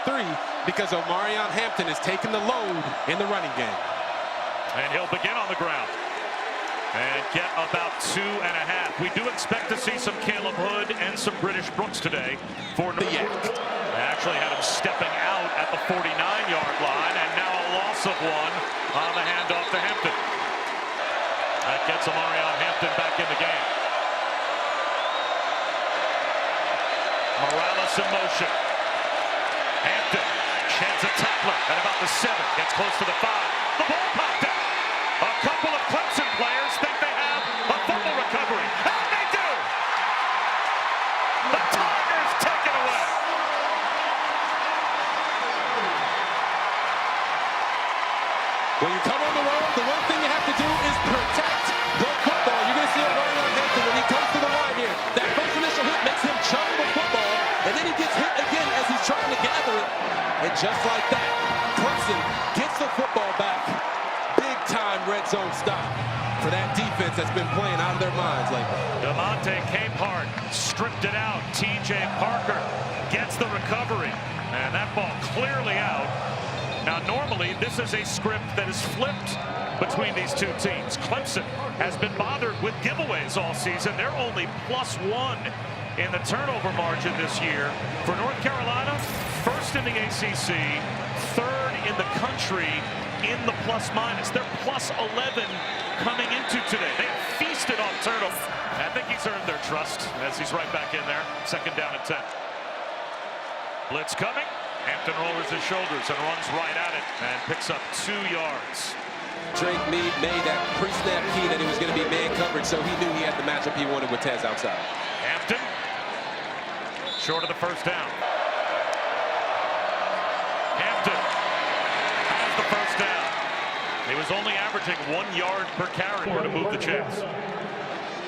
3 because Omarion Hampton is taking the load in the running game. And he'll begin on the ground and get about 2.5. We do expect to see some Caleb Hood and some British Brooks today for the Yak. They actually had him stepping out at the 49-yard line, and now a loss of 1 on the handoff to Hampton. That gets Omarion Hampton back in the game. Morales in motion. Hampton, chance at tackler at about the 7, gets close to the 5. The ball popped out. A couple of Clemson players think they have a fumble recovery, and they do. The Tigers take it away. When you come on the road, the one thing you have to do is protect the football. You're going to see Omarion Hampton when he comes to the line here. That first initial hit makes him chug the football, and then he gets hit again as he's trying to gather it. And just like that, Clemson gets the football back. Big-time red zone stop for that defense that's been playing out of their minds lately. DeMonte Capehart stripped it out. TJ Parker gets the recovery, and that ball clearly out. Now, normally, this is a script that is flipped between these two teams. Clemson has been bothered with giveaways all season. They're only +1 in the turnover margin this year. For North Carolina, first in the ACC, third in the country in the plus-minus. They're +11 coming into today. They have feasted on turnover. I think he's earned their trust as he's right back in there. 2nd down and 10. Blitz coming. Hampton lowers his shoulders and runs right at it and picks up 2 yards. Drake Meade made that pre-snap key that he was going to be man coverage, so he knew he had the matchup he wanted with Tez outside. Hampton, short of the 1st down. Hampton has the 1st down. He was only averaging 1 yard per carry to move the chains.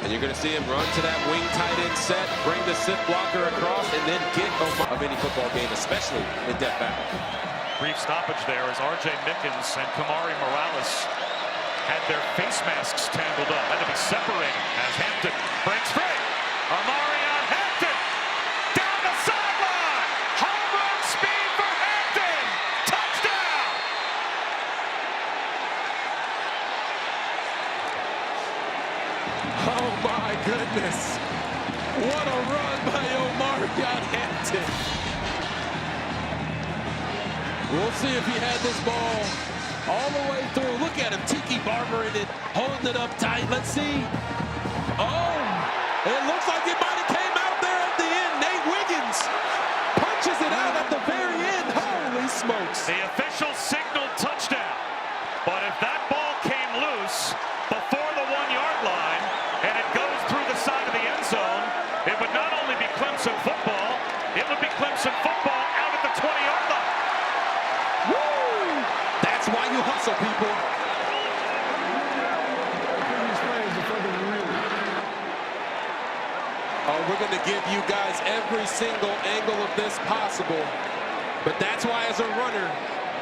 And you're going to see him run to that wing tight end set, bring the sit blocker across, and then get of any football game, especially in depth back. Brief stoppage there as R.J. Mickens and Kamari Morales had their face masks tangled up. Had to be separated as Hampton breaks free. Omarion Hampton down the sideline. Home run speed for Hampton. Touchdown. Oh my goodness. What a run by Omarion Hampton. We'll see if he had this ball all the way through. Look at him, Tiki Barber in it, holding it up tight. Let's see. Oh, it looks like it might have came out there at the end. Nate Wiggins punches it out at the very end. Holy smokes. The official signaled touchdown. But if that ball came loose before the 1-yard line and it goes through the side of the end zone, it would not only be Clemson football, it would be Clemson football out at the 20-yard line. Woo! That's why you hustle, people. Oh, we're going to give you guys every single angle of this possible. But that's why, as a runner,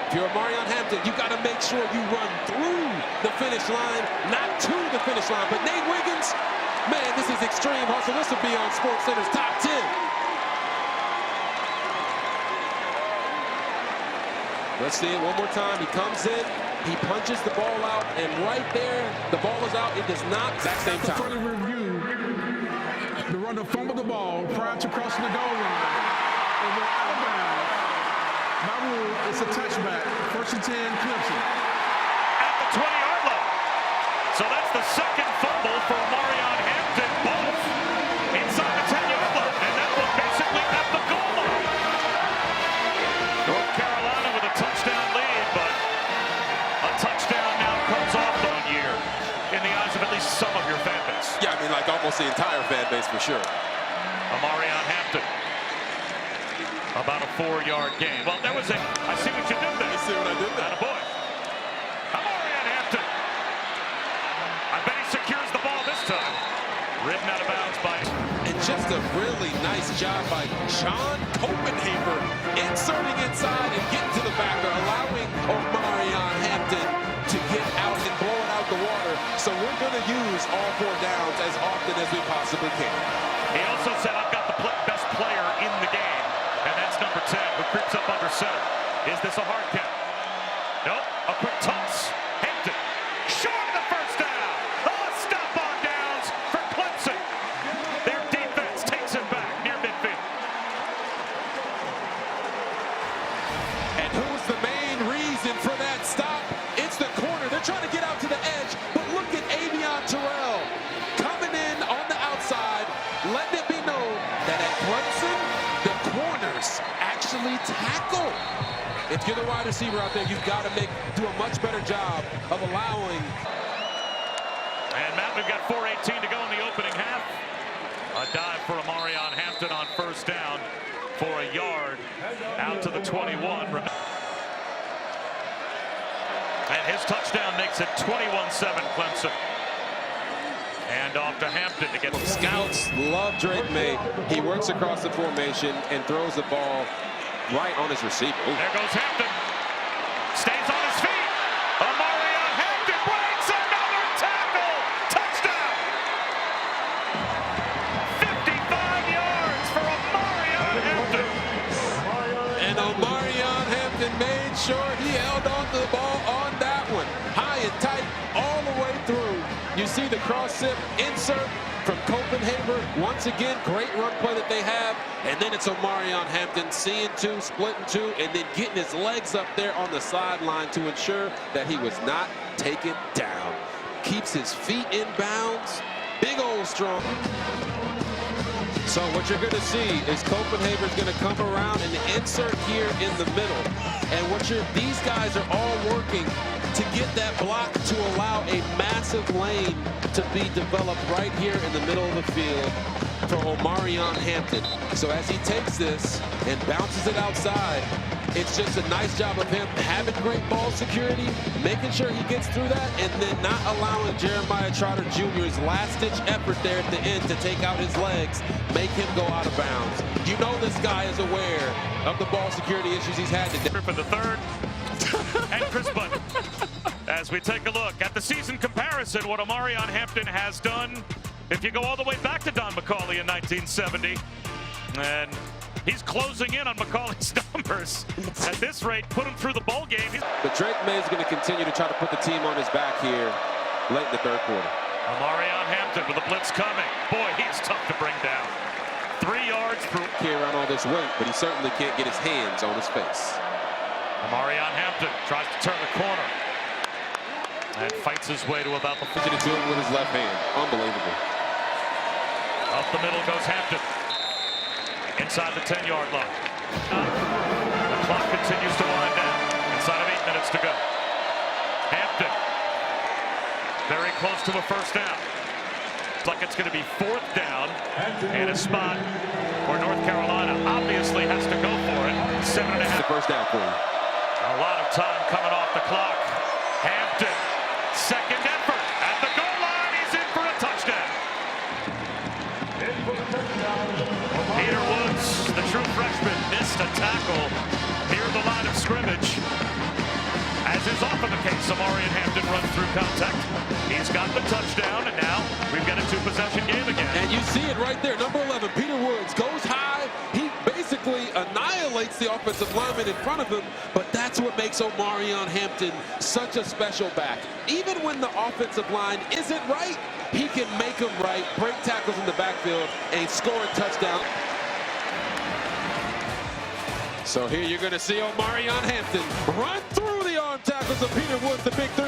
if you're Omarion Hampton, you got to make sure you run through the finish line, not to the finish line. But Nate Wiggins, man, this is extreme hustle. This will be on SportsCenter's top 10. Let's see it one more time. He comes in, he punches the ball out, and right there, the ball is out. It does not exact same time. Further review, the runner fumbled the ball prior to crossing the goal line. And went out of bounds. By rule, it's a touchback. 1st and 10, Clemson. At the 20-yard line. So that's the 2nd fumble for Omarion Hampton, both inside the 10-yard line. And that was basically at the goal line. North Carolina with a touchdown lead, but a touchdown now comes off the year in the eyes of at least some of your fan base. Yeah, I mean, like almost the entire fan base for sure. Omarion Hampton. About a 4-yard gain. Well, there was a, I see what you did there. You see what I did there? Attaboy. Omarion Hampton. I bet he secures the ball this time. Ridden out of bounds by... And just a really nice job by John Copenhaver inserting inside and getting to the backer, allowing Omarion Hampton to get out and blow it out the water. So we're going to use all 4 downs as often as we possibly can. He also said, I've got the best player in the game, and that's number 10, who creeps up under center. Is this a hard count? Nope. A quick toss. Hampton. Short of the first down. Oh, stop on downs for Clemson. Their defense takes him back near midfield. And who's the main reason for that stop? It's the corner. They're trying to get out to the edge, but look at Avion Terrell coming in on the outside, letting it be known that at Clemson, the corners actually tackle. If you're the wide receiver out there, you've got to do a much better job of allowing. And Matt, we've got 4:18 to go in the opening half. A dive for Omarion Hampton on first down for a yard out to the 21. And his touchdown makes it 21-7 Clemson. And off to Hampton to get the Scouts love Drake May. He works across the formation and throws the ball right on his receiver. Ooh. There goes Hampton. Stays on his feet. Omarion Hampton breaks another tackle. Touchdown. 55 yards for Omarion Hampton. And Omarion Hampton made sure he held on to the ball on that one. High and tight all the way through. You see the cross-sip insert from Copenhagen. Once again, great run play that they have. And then it's Omarion Hampton seeing two, splitting two, and then getting his legs up there on the sideline to ensure that he was not taken down. Keeps his feet in bounds. Big old strong. So what you're going to see is Copenhagen's going to come around and insert here in the middle. And these guys are all working to get that block to allow a massive lane to be developed right here in the middle of the field for Omarion Hampton. So as he takes this and bounces it outside, it's just a nice job of him having great ball security, making sure he gets through that, and then not allowing Jeremiah Trotter Jr.'s last-ditch effort there at the end to take out his legs, make him go out of bounds. You know this guy is aware of the ball security issues he's had today. For the third, and Chris Button. As we take a look at the season comparison, what Omarion Hampton has done, if you go all the way back to Don McCauley in 1970, and he's closing in on McCauley's numbers. At this rate, put him through the bowl game. But Drake May is going to continue to try to put the team on his back here late in the third quarter. Omarion Hampton with a blitz coming. Boy, he's tough to bring down. 3 yards through. Carry around all this weight, but he certainly can't get his hands on his face. Omarion Hampton tries to turn the corner and fights his way to about the 50. To do it with his left hand. Unbelievable. Up the middle goes Hampton. Inside the 10-yard line. The clock continues to wind down. Inside of 8 minutes to go. Hampton. Very close to a first down. Looks like it's going to be 4th down in a spot where North Carolina obviously has to go for it. 7.5. The first down for him. A lot of time coming off the clock. Hampton, second effort at the goal line. He's in for a touchdown. Peter Woods, the true freshman, missed a tackle near the line of scrimmage. As is often the case, Omarion Hampton runs through contact. He's got the touchdown, and now we've got a 2-possession game again. And you see it right there. Number 11, Peter Woods, goes high. He basically annihilates the offensive lineman in front of him, but that's what makes Omarion Hampton such a special back. Even when the offensive line isn't right, he can make them right, break tackles in the backfield, and score a touchdown. So here you're going to see Omarion Hampton run through the arm tackles of Peter Woods, the big 3